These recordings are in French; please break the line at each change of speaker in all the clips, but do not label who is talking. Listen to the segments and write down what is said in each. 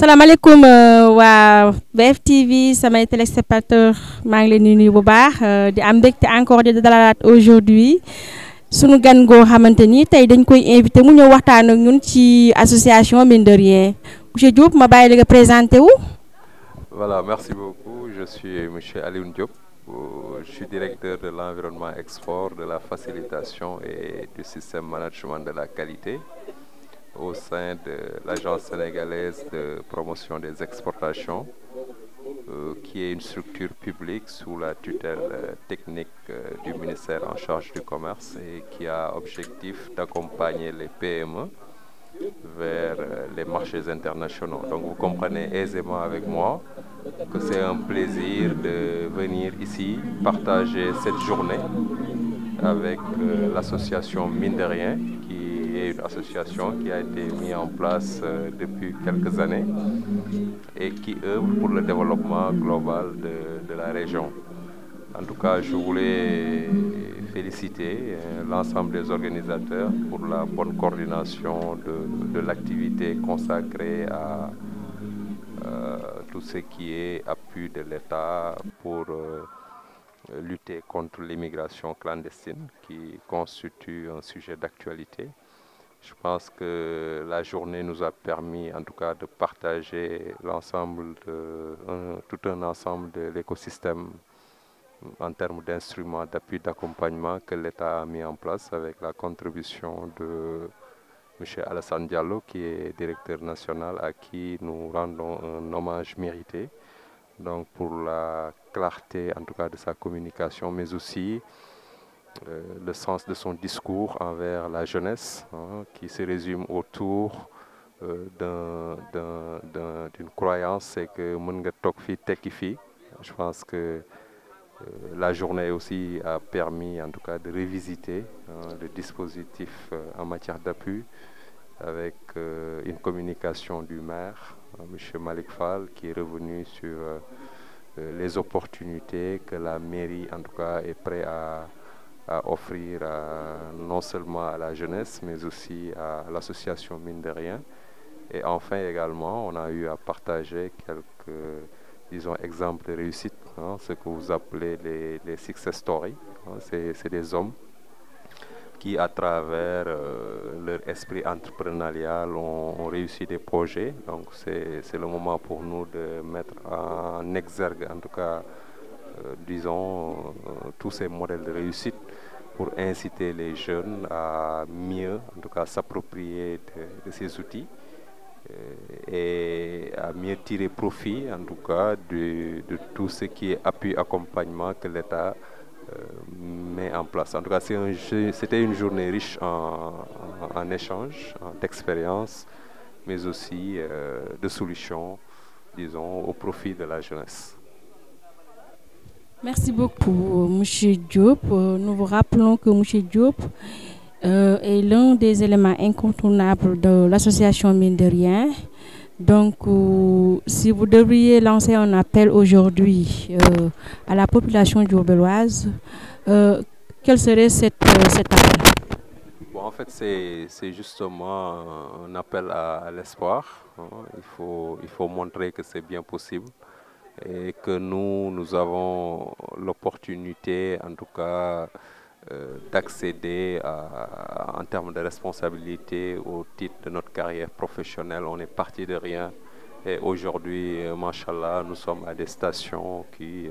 salaamaaleykum waa BFTV samay téléspectateurs maa ngi leen di nuyu bu baax di am mbégte encore di dalalaat aujourd'hui sunu gan goo xamante ni tey dañ koy invité mu ñëw waxtaan ak ñun ci association mine de rien monsieur Diop ma bàyyi la nga présenté wu.
Voilà, merci beaucoup. Je suis monsieur Alioune Diop. Je suis directeur de l'environnement export, de la facilitation et du système management de la qualité au sein de l'Agence sénégalaise de promotion des exportations, qui est une structure publique sous la tutelle technique du ministère en charge du commerce et qui a objectif d'accompagner les PME vers les marchés internationaux. Donc vous comprenez aisément avec moi que c'est un plaisir de venir ici partager cette journée avec l'association Mine de Rien, qui est une association qui a été mise en place depuis quelques années et qui œuvre pour le développement global de la région. En tout cas, je voulais féliciter l'ensemble des organisateurs pour la bonne coordination de l'activité consacrée à tout ce qui est appui de l'État pour lutter contre l'immigration clandestine qui constitue un sujet d'actualité. Je pense que la journée nous a permis en tout cas de partager tout un ensemble de l'écosystème en termes d'instruments d'appui, d'accompagnement que l'État a mis en place avec la contribution de M. Alassane Diallo, qui est directeur national, à qui nous rendons un hommage mérité. Donc pour la clarté en tout cas de sa communication, mais aussi le sens de son discours envers la jeunesse, qui se résume autour d'une croyance, c'est que mën nga toog fii tekki fii. Je pense que la journée aussi a permis en tout cas de revisiter le dispositif en matière d'appui avec une communication du maire, M. Malick Fall, qui est revenu sur les opportunités que la mairie en tout cas est prête à offrir non seulement à la jeunesse mais aussi à l'association Mine de Rien. Et enfin également, on a eu à partager quelques exemples de réussite, ce que vous appelez les success stories. C'est des hommes qui, à travers leur esprit entrepreneurial, ont réussi des projets. Donc c'est le moment pour nous de mettre en exergue, en tout cas, tous ces modèles de réussite pour inciter les jeunes à mieux, en tout cas, s'approprier de ces outils et à mieux tirer profit en tout cas de tout ce qui est appui, accompagnement que l'État met en place. En tout cas, c'était une journée riche en échanges, d'expériences, mais aussi de solutions, disons, au profit de la jeunesse.
Merci beaucoup, M. Diop. Nous vous rappelons que M. Diop est l'un des éléments incontournables de l'association Mine de Rien. Donc, si vous devriez lancer un appel aujourd'hui à la population diourbelloise, quel serait cet appel?
Bon, en fait, c'est justement un appel à l'espoir. Il faut montrer que c'est bien possible et que nous avons l'opportunité, en tout cas, d'accéder en termes de responsabilité au titre de notre carrière professionnelle. On est parti de rien et aujourd'hui, machallah, nous sommes à des stations qui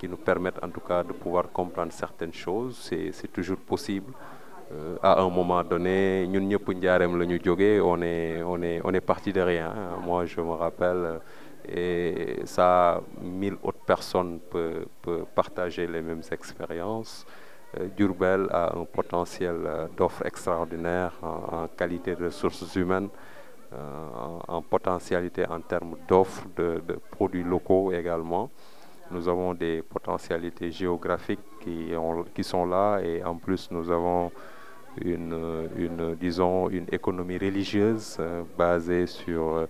nous permettent en tout cas de pouvoir comprendre certaines choses. C'est toujours possible. À un moment donné, ñun ñëpp njaareem la ñu jógee, on est parti de rien. Moi, je me rappelle, et ça, 1000 autres personnes peuvent partager les mêmes expériences. Diourbel a un potentiel d'offres extraordinaires en qualité de ressources humaines, en potentialité en termes d'offres de produits locaux également. Nous avons des potentialités géographiques qui sont là et en plus nous avons une économie religieuse basée sur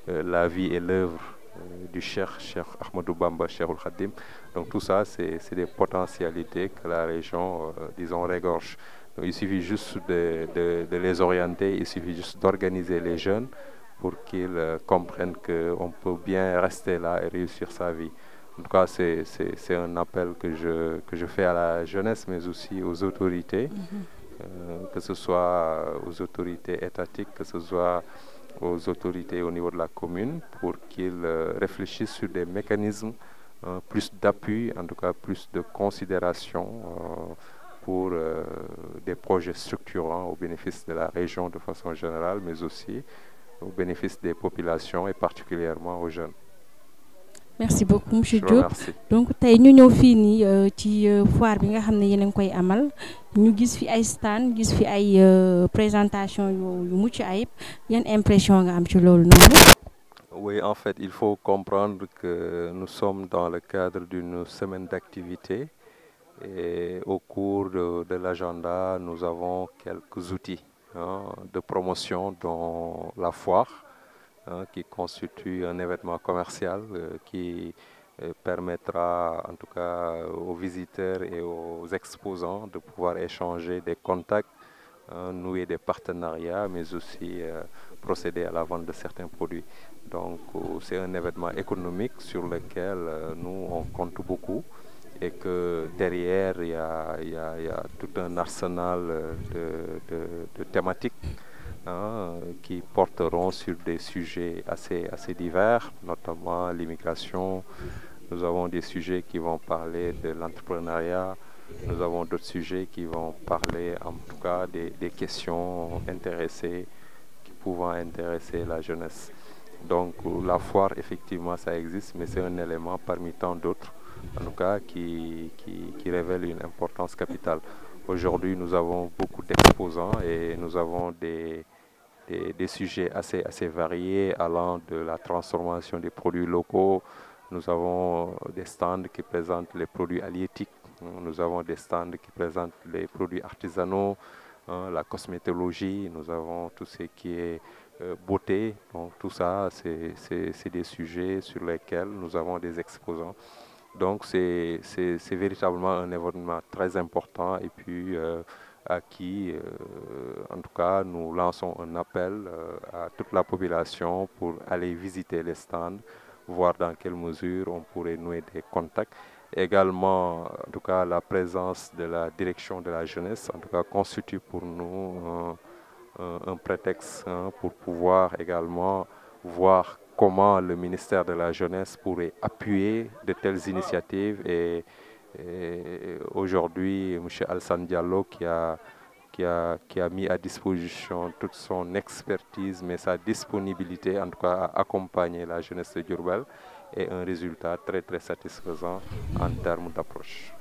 la vie et l'œuvre du Cheikh Ahmadou Bamba, Cheikhoul Khadim. Donc tout ça, c'est des potentialités que la région, regorge. Donc, il suffit juste de les orienter, il suffit juste d'organiser les jeunes pour qu'ils comprennent qu'on peut bien rester là et réussir sa vie. En tout cas, c'est un appel que je fais à la jeunesse, mais aussi aux autorités, que ce soit aux autorités étatiques, que ce soit aux autorités au niveau de la commune, pour qu'ils réfléchissent sur des mécanismes, plus d'appui, en tout cas plus de considération pour des projets structurants au bénéfice de la région de façon générale, mais aussi au bénéfice des populations et particulièrement aux jeunes.
Merci beaucoup monsieur Diop. Donc tey ñu ñëw fii nii ci foire bi nga xam ne yéen a ngi koy amal ñu gis fi ay stand gis fi ay présentation yu mucc ayib yan impression nga am ci loolu noonu.
Oui, en fait, il faut comprendre que nous sommes dans le cadre d'une semaine d'activité et au cours de l'agenda, nous avons quelques outils de promotion dont la foire, qui constitue un événement commercial qui permettra en tout cas aux visiteurs et aux exposants de pouvoir échanger des contacts, nouer des partenariats, mais aussi procéder à la vente de certains produits. Donc c'est un événement économique sur lequel nous on compte beaucoup et que derrière il y a tout un arsenal de thématiques qui porteront sur des sujets assez divers, notamment l'immigration. Nous avons des sujets qui vont parler de l'entrepreneuriat. Nous avons d'autres sujets qui vont parler en tout cas des questions pouvant intéresser la jeunesse. Donc la foire, effectivement, ça existe, mais c'est un élément parmi tant d'autres, en tout cas, qui révèle une importance capitale. Aujourd'hui, nous avons beaucoup d'exposants et nous avons des sujets assez variés, allant de la transformation des produits locaux. Nous avons des stands qui présentent les produits halieutiques. Nous avons des stands qui présentent les produits artisanaux, la cosmétologie. Nous avons tout ce qui est beauté. Donc tout ça, c'est des sujets sur lesquels nous avons des exposants. Donc c'est véritablement un événement très important et puis à qui, en tout cas, nous lançons un appel à toute la population pour aller visiter les stands, voir dans quelle mesure on pourrait nouer des contacts. Également, en tout cas, la présence de la direction de la jeunesse, en tout cas, constitue pour nous un prétexte pour pouvoir également voir comment le ministère de la Jeunesse pourrait appuyer de telles initiatives. Et aujourd'hui, M. Alassane Diallo, qui a mis à disposition toute son expertise, mais sa disponibilité, en tout cas, à accompagner la jeunesse de Diourbel, est un résultat très, très satisfaisant en termes d'approche.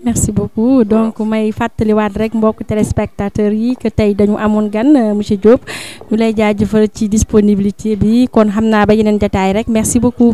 Merci beaucoup. Donc may fàttaliwaat rek mbokk téléspectateurs yi que tey dañu amoon gan monsieur Diop ñu lay jaajëfal ci disponibilité bi kon xam naa ba yeneen détail rek merci beaucoup.